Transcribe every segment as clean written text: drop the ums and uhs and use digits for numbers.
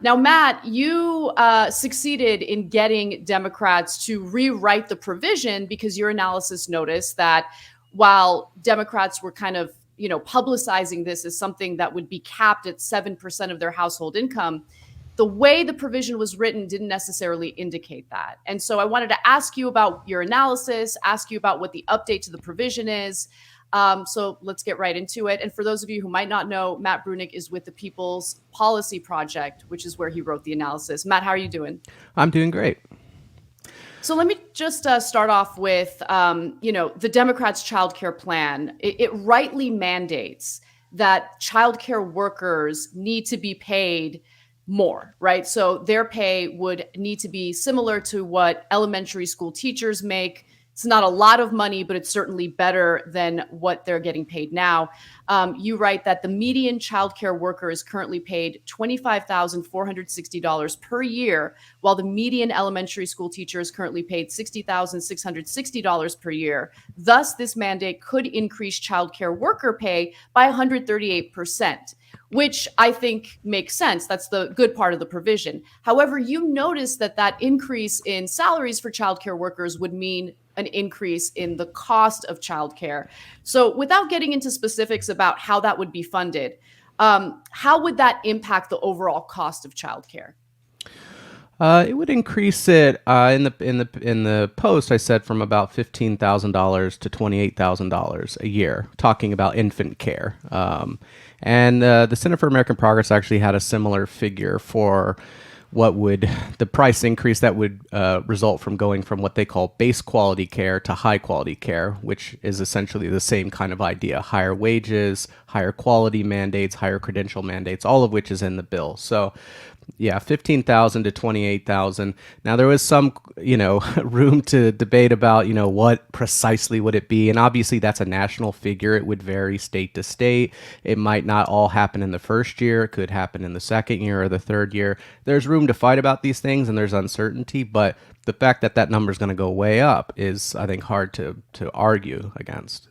Now, Matt, you succeeded in getting Democrats to rewrite the provision because your analysis noticed that while Democrats were kind of, publicizing this as something that would be capped at 7% of their household income, the way the provision was written didn't necessarily indicate that. And so I wanted to ask you about your analysis, ask you about what the update to the provision is. So let's get right into it. And for those of you who might not know, Matt Bruenig is with the People's Policy Project, which is where he wrote the analysis. Matt, how are you doing? I'm doing great. So let me just start off with, the Democrats' child care plan. It rightly mandates that child care workers need to be paid more, right? So their pay would need to be similar to what elementary school teachers make. It's not a lot of money, but it's certainly better than what they're getting paid now. You write that the median childcare worker is currently paid $25,460 per year, while the median elementary school teacher is currently paid $60,660 per year. Thus, this mandate could increase childcare worker pay by 138%, which I think makes sense. That's the good part of the provision. However, you notice that that increase in salaries for childcare workers would mean an increase in the cost of childcare. So, without getting into specifics about how that would be funded, how would that impact the overall cost of childcare? It would increase it in the post. I said from about $15,000 to $28,000 a year, talking about infant care. And the Center for American Progress actually had a similar figure for what would the price increase that would result from going from what they call base quality care to high quality care, which is essentially the same kind of idea: higher wages, higher quality mandates, higher credential mandates, all of which is in the bill. So yeah, 15,000 to 28,000. Now there was some, room to debate about, what precisely would it be, and obviously that's a national figure. It would vary state to state. It might not all happen in the first year. It could happen in the second year or the third year. There's room to fight about these things, and there's uncertainty, but the fact that that number is going to go way up is, I think, hard to argue against.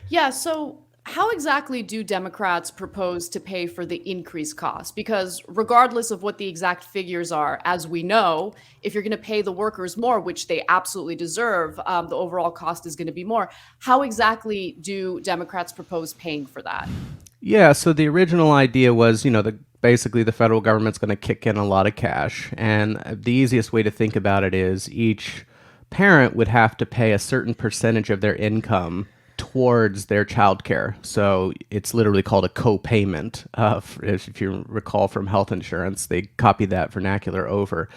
Yeah, so how exactly do Democrats propose to pay for the increased cost? Because regardless of what the exact figures are, as we know, if you're going to pay the workers more, which they absolutely deserve, the overall cost is going to be more. How exactly do Democrats propose paying for that? Yeah, so the original idea was, basically the federal government's going to kick in a lot of cash, and the easiest way to think about it is each parent would have to pay a certain percentage of their income towards their child care. So it's literally called a co-payment. If you recall from health insurance, they copied that vernacular over.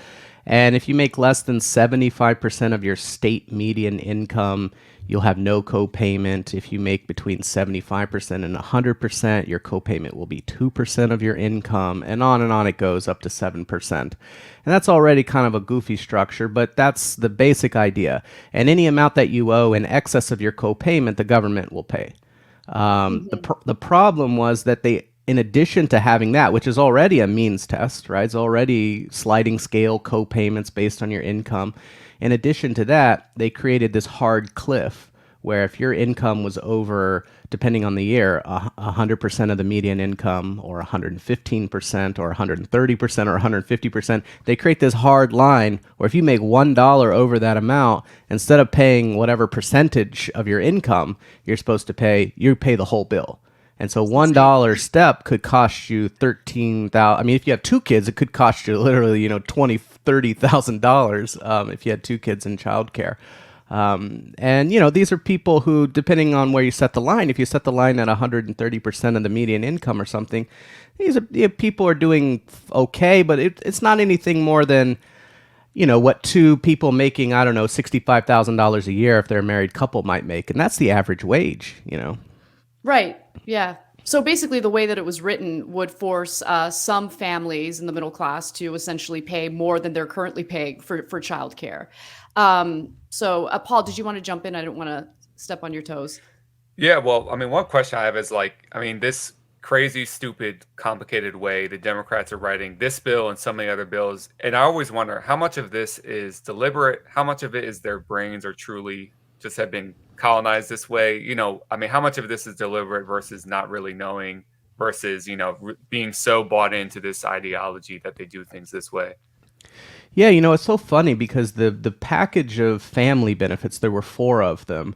And if you make less than 75% of your state median income, you'll have no co-payment. If you make between 75% and 100%, your co-payment will be 2% of your income, and on it goes up to 7%. And that's already kind of a goofy structure, but that's the basic idea. And any amount that you owe in excess of your co-payment, the government will pay. The problem was that they, in addition to having that, which is already a means test, right? It's already sliding scale co-payments based on your income. In addition to that, they created this hard cliff where if your income was over, depending on the year, 100% of the median income, or 115%, or 130%, or 150%, they create this hard line where if you make $1 over that amount, instead of paying whatever percentage of your income you pay the whole bill. And so It's insane. $1 step could cost you 13,000. I mean, if you have two kids, it could cost you literally, $20,000, $30,000 if you had two kids in childcare. And these are people who, depending on where you set the line, if you set the line at 130% of the median income or something, people are doing okay, but it's not anything more than what two people making, I don't know, $65,000 a year if they're a married couple might make, and that's the average wage. Right. Yeah. So basically, the way that it was written would force some families in the middle class to essentially pay more than they're currently paying for childcare. So, Paul, did you want to jump in? I didn't want to step on your toes. Yeah, well, I mean, one question I have is like, I mean, this crazy, stupid, complicated way the Democrats are writing this bill and so many other bills. And I always wonder how much of this is deliberate, how much of it is their brains are truly just have been colonized this way. I mean, how much of this is deliberate versus not really knowing versus, being so bought into this ideology that they do things this way. Yeah, it's so funny because the package of family benefits, there were four of them.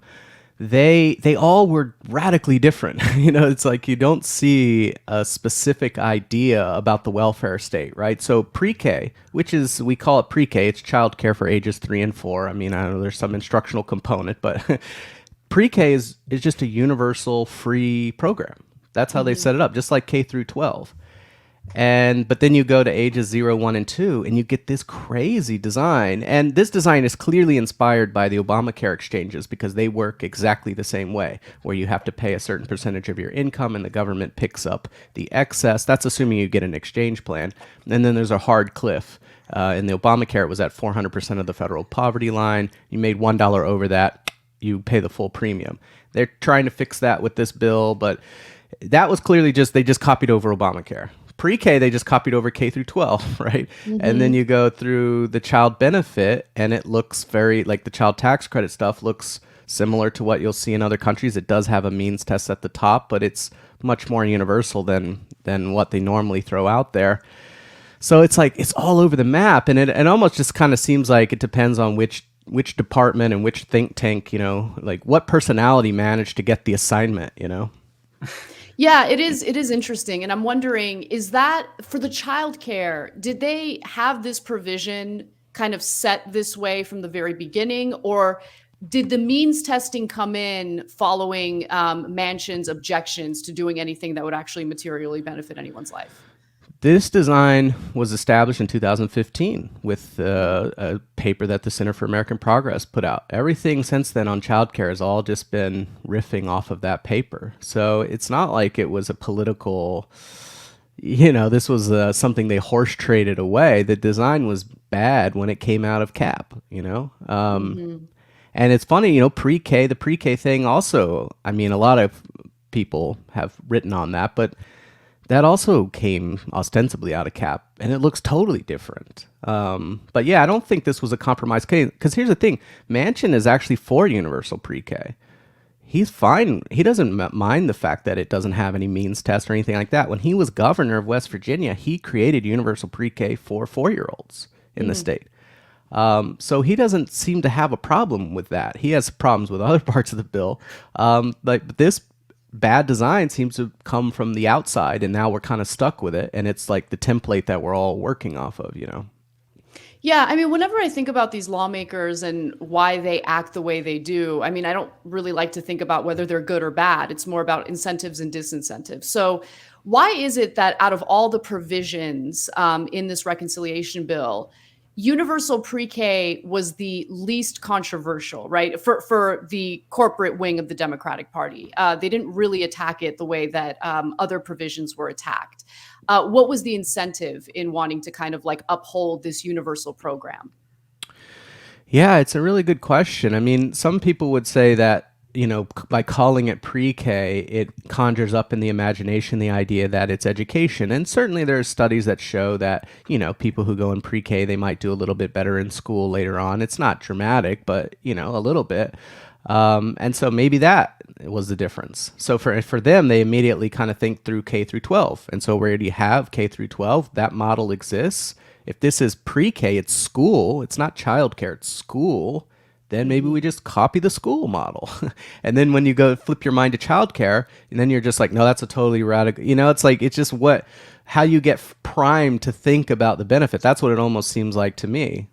They all were radically different. It's like you don't see a specific idea about the welfare state, right? So pre-K, we call it pre-K, it's childcare for ages 3 and 4. I mean, I know there's some instructional component, but pre-K is just a universal free program. That's how they set it up, just like K through 12. But then you go to ages 0, 1, and 2, and you get this crazy design. And this design is clearly inspired by the Obamacare exchanges because they work exactly the same way, where you have to pay a certain percentage of your income and the government picks up the excess. That's assuming you get an exchange plan. And then there's a hard cliff. In the Obamacare, it was at 400% of the federal poverty line. You made $1 over that, you pay the full premium. They're trying to fix that with this bill, but that was clearly they just copied over Obamacare. Pre-K, they just copied over K through 12, right? And then you go through the child benefit, and it looks very, like the child tax credit stuff looks similar to what you'll see in other countries. It does have a means test at the top, but it's much more universal than what they normally throw out there. So it's like, it's all over the map, and it almost just kind of seems like it depends on which department and which think tank, like what personality managed to get the assignment, Yeah, it is interesting. And I'm wondering, is that for the childcare, did they have this provision kind of set this way from the very beginning? Or did the means testing come in following Manchin's objections to doing anything that would actually materially benefit anyone's life? This design was established in 2015 with a paper that the Center for American Progress put out. Everything since then on childcare has all just been riffing off of that paper. So it's not like it was a political, this was something they horse traded away. The design was bad when it came out of CAP, And it's funny, pre-K, the pre-K thing also, I mean, a lot of people have written on that, but that also came ostensibly out of CAP, and it looks totally different. But yeah, I don't think this was a compromise case, because here's the thing. Manchin is actually for universal pre-K. He's fine. He doesn't mind the fact that it doesn't have any means test or anything like that. When he was governor of West Virginia, he created universal pre-K for 4-year-olds in the state. So he doesn't seem to have a problem with that. He has problems with other parts of the bill. But this bad design seems to come from the outside, and now we're kind of stuck with it, and it's like the template that we're all working off of, Yeah, I mean, whenever I think about these lawmakers and why they act the way they do, I mean, I don't really like to think about whether they're good or bad. It's more about incentives and disincentives. So why is it that out of all the provisions in this reconciliation bill, universal pre-K was the least controversial, right? For the corporate wing of the Democratic Party. They didn't really attack it the way that other provisions were attacked. What was the incentive in wanting to kind of like uphold this universal program? Yeah, it's a really good question. I mean, some people would say that, by calling it pre-K, it conjures up in the imagination the idea that it's education. And certainly there are studies that show that, people who go in pre-K, they might do a little bit better in school later on. It's not dramatic, but, a little bit. And so maybe that was the difference. So for them, they immediately kind of think through K through 12. And so where do you have K through 12? That model exists. If this is pre-K, it's school. It's not childcare, it's school. Then maybe we just copy the school model. And then when you go flip your mind to childcare, and then you're just like, no, that's a totally radical, it's like, it's just how you get primed to think about the benefit. That's what it almost seems like to me.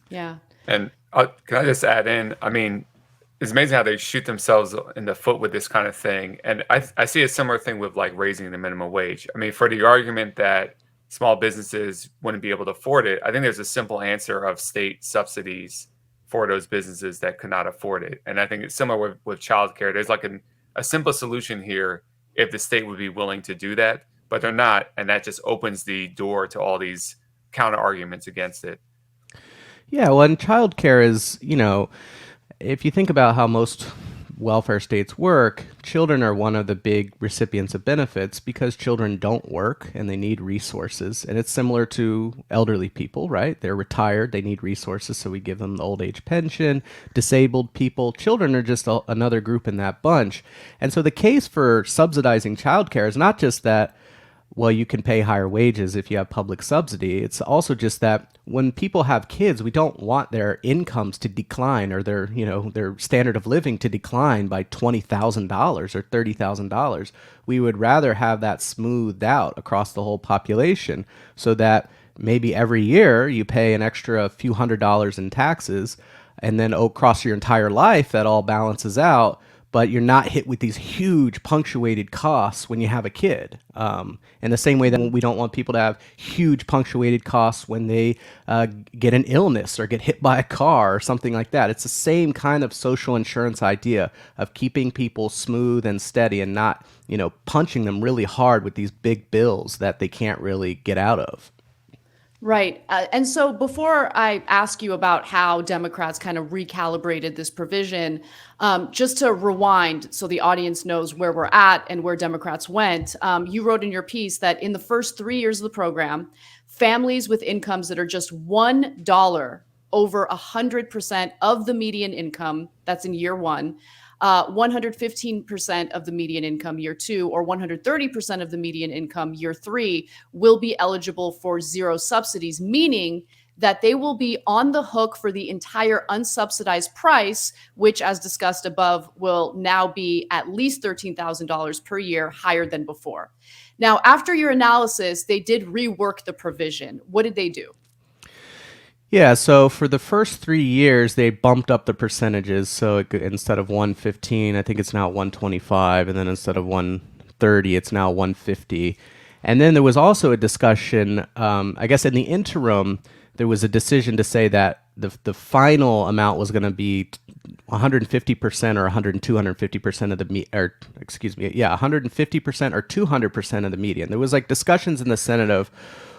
Yeah. And can I just add in, I mean, it's amazing how they shoot themselves in the foot with this kind of thing. And I see a similar thing with like raising the minimum wage. I mean, for the argument that small businesses wouldn't be able to afford it, I think there's a simple answer of state subsidies for those businesses that could not afford it. And I think it's similar with childcare. There's like a simple solution here if the state would be willing to do that, but they're not. And that just opens the door to all these counter arguments against it. Yeah, well, and childcare is, if you think about how most welfare states work, children are one of the big recipients of benefits because children don't work and they need resources. And it's similar to elderly people, right? They're retired, they need resources, so we give them the old age pension. Disabled people, children are just another group in that bunch. And so the case for subsidizing childcare is not just that, well, you can pay higher wages if you have public subsidy. It's also just that when people have kids, we don't want their incomes to decline or their standard of living to decline by $20,000 or $30,000. We would rather have that smoothed out across the whole population so that maybe every year you pay an extra few $100s in taxes, and then across your entire life that all balances out. But you're not hit with these huge punctuated costs when you have a kid. In the same way that we don't want people to have huge punctuated costs when they get an illness or get hit by a car or something like that. It's the same kind of social insurance idea of keeping people smooth and steady and not, punching them really hard with these big bills that they can't really get out of. Right. And so before I ask you about how Democrats kind of recalibrated this provision, just to rewind so the audience knows where we're at and where Democrats went, you wrote in your piece that in the first 3 years of the program, families with incomes that are just $1 over 100% of the median income, that's in year one, 115% of the median income year two, or 130% of the median income year three will be eligible for zero subsidies, meaning that they will be on the hook for the entire unsubsidized price, which, as discussed above, will now be at least $13,000 per year, higher than before. Now, after your analysis, they did rework the provision. What did they do? Yeah, so for the first 3 years, they bumped up the percentages. So instead of 115, I think it's now 125, and then instead of 130, it's now 150. And then there was also a discussion, I guess in the interim, there was a decision to say that the final amount was going to be 150% or 250% of the 150% or 200% of the median. There was like discussions in the Senate of,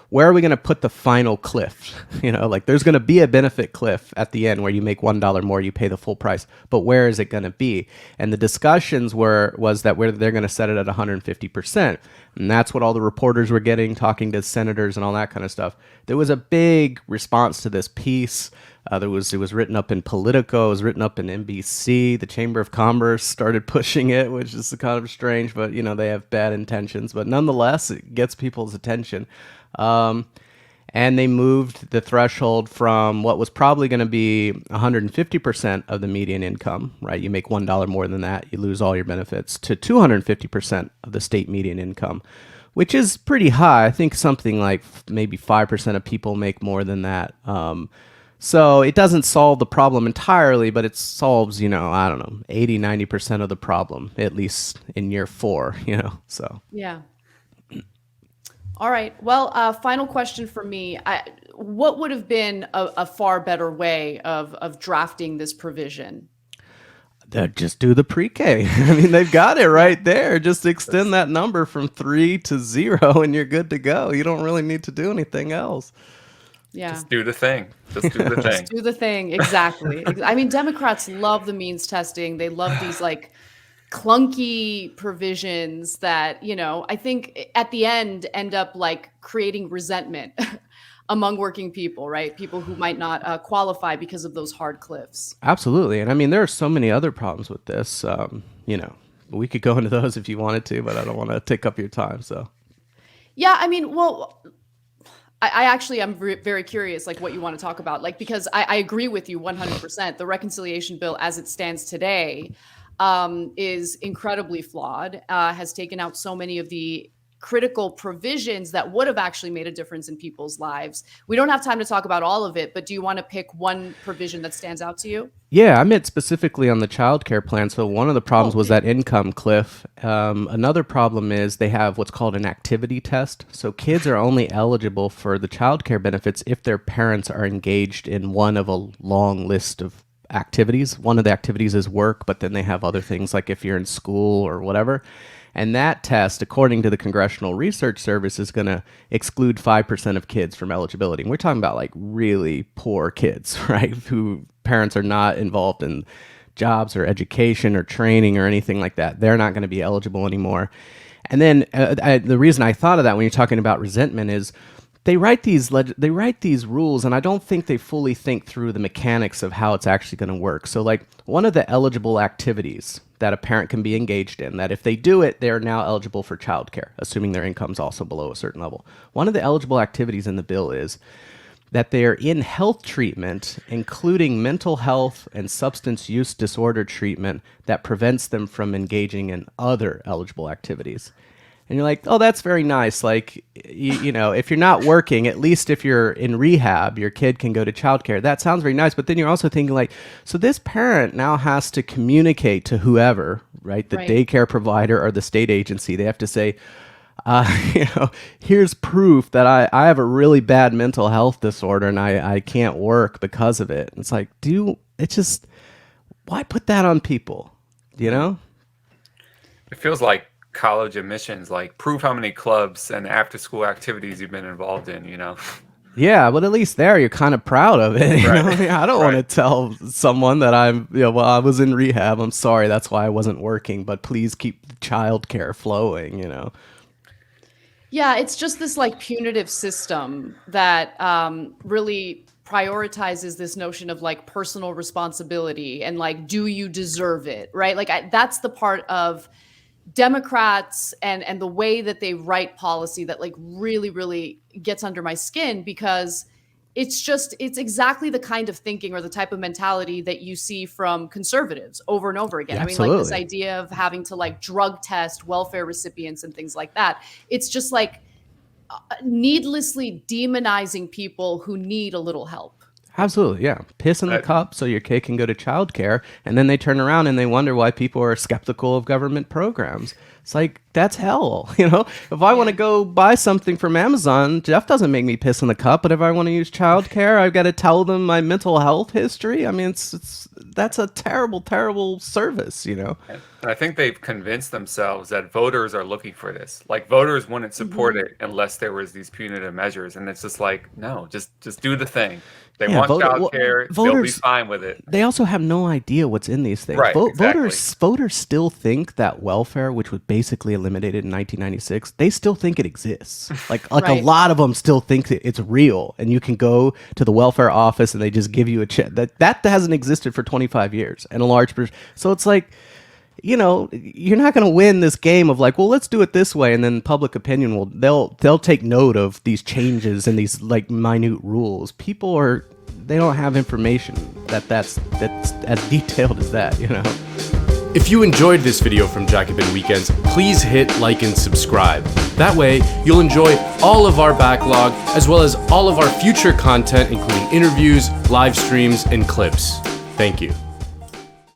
where are we going to put the final cliff? There's going to be a benefit cliff at the end where you make $1 more, you pay the full price. But where is it going to be? And the discussions was that where they're going to set it at 150%. And that's what all the reporters were getting, talking to senators and all that kind of stuff. There was a big response to this piece. It was written up in Politico, it was written up in NBC. The Chamber of Commerce started pushing it, which is kind of strange, but they have bad intentions. But nonetheless, it gets people's attention. And they moved the threshold from what was probably going to be 150% of the median income, right? You make $1 more than that, you lose all your benefits, to 250% of the state median income, which is pretty high. I think something like maybe 5% of people make more than that. So it doesn't solve the problem entirely, but it solves, 80, 90% of the problem, at least in year 4, so. Yeah. All right. Well, final question for me. What would have been a far better way of drafting this provision? Just do the pre-K. I mean, they've got it right there. Just extend that number from 3 to 0 and you're good to go. You don't really need to do anything else. Yeah. Just do the thing. Just do the thing. Just do the thing. Exactly. I mean, Democrats love the means testing. They love these clunky provisions that, I think at the end up creating resentment among working people, right? People who might not qualify because of those hard cliffs. Absolutely. And I mean, there are so many other problems with this. We could go into those if you wanted to, but I don't want to take up your time. So, yeah, I mean, well, I actually am very curious, what you want to talk about, because I agree with you 100%. The reconciliation bill as it stands today is incredibly flawed, has taken out so many of the critical provisions that would have actually made a difference in people's lives. We don't have time to talk about all of it, but do you want to pick one provision that stands out to you? Yeah, I meant specifically on the childcare plan. So one of the problems was that income cliff. Another problem is they have what's called an activity test. So kids are only eligible for the childcare benefits if their parents are engaged in one of a long list of activities. One of the activities is work, but then they have other things like if you're in school or whatever. And that test, according to the Congressional Research Service, is going to exclude 5% of kids from eligibility. And we're talking about really poor kids, right? Who parents are not involved in jobs or education or training or anything like that. They're not going to be eligible anymore. And then the reason I thought of that when you're talking about resentment is they write these rules, and I don't think they fully think through the mechanics of how it's actually going to work. So like one of the eligible activities that a parent can be engaged in, that if they do it, they're now eligible for childcare, assuming their income's also below a certain level. One of the eligible activities in the bill is that they are in health treatment, including mental health and substance use disorder treatment that prevents them from engaging in other eligible activities. And you're like, oh, that's very nice. Like, you know, if you're not working, at least if you're in rehab, your kid can go to childcare. That sounds very nice. But then you're also thinking like, so this parent now has to communicate to whoever, right? The daycare provider or the state agency. They have to say, you know, here's proof that I have a really bad mental health disorder and I can't work because of it. And it's like, why put that on people? You know? It feels like college admissions, like prove how many clubs and after school activities you've been involved in, you know? Yeah, but at least there you're kind of proud of it. You know? I mean, I don't want to tell someone that I was in rehab. I'm sorry, that's why I wasn't working, but please keep the childcare flowing, you know? Yeah, it's just this like punitive system that really prioritizes this notion of like personal responsibility and like, do you deserve it, right? Like that's the part of Democrats and the way that they write policy that like really, really gets under my skin, because it's exactly the kind of thinking or the type of mentality that you see from conservatives over and over again. Yeah, I mean, like this idea of having to like drug test welfare recipients and things like that. It's just like needlessly demonizing people who need a little help. Absolutely, yeah. Piss in the cup so your kid can go to childcare, and then they turn around and they wonder why people are skeptical of government programs. It's like, that's hell, you know? If I want to go buy something from Amazon, Jeff doesn't make me piss in the cup, but if I want to use childcare, I've got to tell them my mental health history. I mean, that's a terrible, terrible service, you know? And I think they've convinced themselves that voters are looking for this. Like voters wouldn't support it unless there was these punitive measures. And it's just like, no, just do the thing. They want childcare. They'll be fine with it. They also have no idea what's in these things. Right, exactly. Voters still think that welfare, which was basically eliminated in 1996, they still think it exists. Like a lot of them still think that it's real, and you can go to the welfare office and they just give you a check. That hasn't existed for 25 years, and a large percent. So it's like, you know, you're not going to win this game of like, well, let's do it this way, and then public opinion they'll take note of these changes and these like minute rules. They don't have information that's as detailed as that, you know. If you enjoyed this video from Jacobin Weekends, please hit like and subscribe. That way, you'll enjoy all of our backlog as well as all of our future content, including interviews, live streams, and clips. Thank you.